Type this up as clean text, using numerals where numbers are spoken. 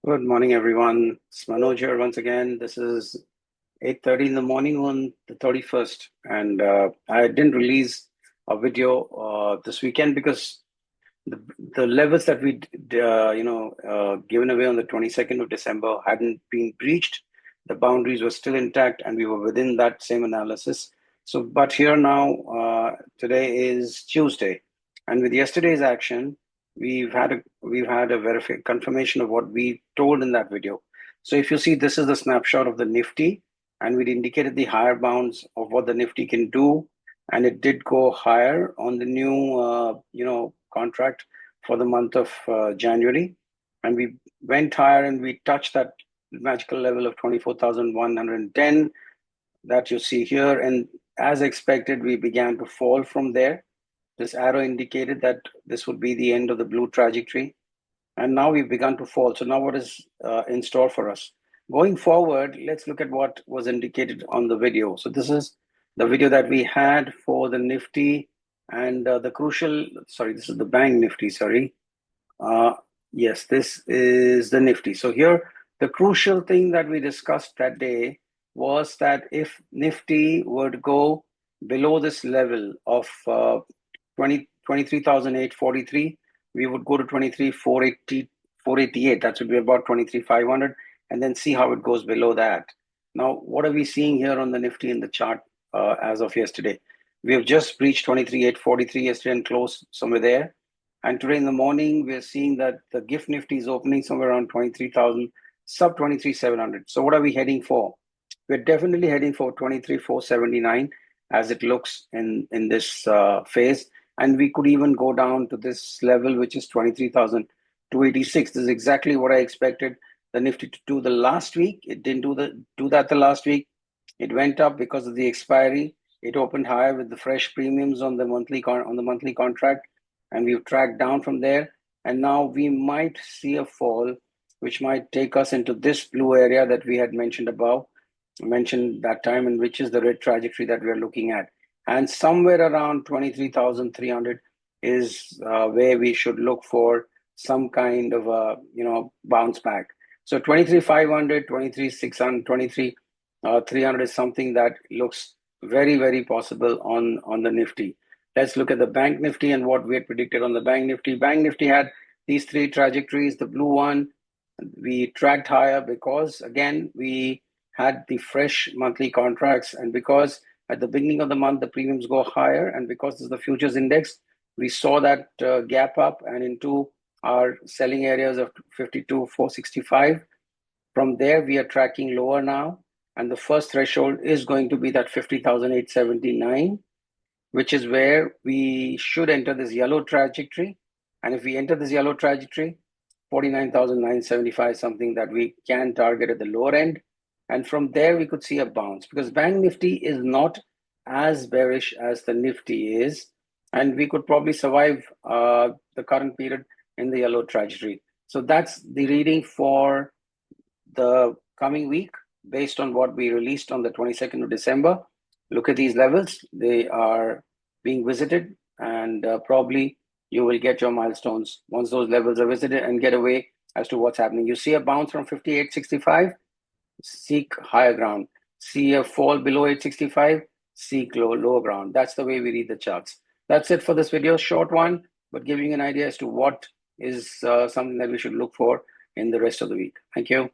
Good morning, everyone. It's Manoj here once again. This is 8:30 in the morning on the 31st, and I didn't release a video this weekend because the the levels that we given away on the 22nd of December hadn't been breached. The boundaries were still intact, and we were within that same analysis. So, but here now, today is Tuesday, and with yesterday's action, we've had a confirmation of what we told in that video. So, if you see, this is the snapshot of the Nifty, and we indicated the higher bounds of what the Nifty can do, and it did go higher on the new, contract for the month of January, and we went higher and we touched that magical level of 24,110 that you see here. And as expected, we began to fall from there. This arrow indicated that this would be the end of the blue trajectory. And now we've begun to fall. So now what is in store for us? Going forward, let's look at what was indicated on the video. So this is the video that we had for the Nifty and this is the Bank Nifty, sorry. Yes, this is the Nifty. So here, the crucial thing that we discussed that day was that if Nifty were to go below this level of 23,843, we would go to 23,480, 488. That would be about 23,500, and then see how it goes below that. Now, what are we seeing here on the Nifty in the chart as of yesterday? We have just breached 23,843 yesterday and closed somewhere there. And today in the morning, we're seeing that the GIFT Nifty is opening somewhere around 23,000, sub 23,700. So what are we heading for? We're definitely heading for 23,479 as it looks in this phase. And we could even go down to this level, which is 23,286. This is exactly what I expected the Nifty to do the last week. It didn't do that the last week. It went up because of the expiry. It opened higher with the fresh premiums on the monthly contract, and we've tracked down from there. And now we might see a fall, which might take us into this blue area that we had mentioned that time, and which is the red trajectory that we're looking at. And somewhere around 23,300 is where we should look for some kind of a bounce back. So 23,500, 23,600, 23,300 is something that looks very, very possible on the Nifty. Let's look at the Bank Nifty and what we had predicted on the Bank Nifty. Bank Nifty had these three trajectories. The blue one, we tracked higher because, again, we had the fresh monthly contracts, and because at the beginning of the month, the premiums go higher, and because this is the futures index, we saw that gap up and into our selling areas of 52,465. From there, we are tracking lower now, and the first threshold is going to be that 50,879, which is where we should enter this yellow trajectory. And if we enter this yellow trajectory, 49,975 is something that we can target at the lower end. And from there, we could see a bounce because Bank Nifty is not as bearish as the Nifty is. And we could probably survive the current period in the yellow trajectory. So that's the reading for the coming week based on what we released on the 22nd of December. Look at these levels. They are being visited, and probably you will get your milestones once those levels are visited and get away as to what's happening. You see a bounce from 58.65, seek higher ground. See a fall below 865, seek lower ground. That's the way we read the charts. That's it for this video. Short one, but giving you an idea as to what is something that we should look for in the rest of the week. Thank you.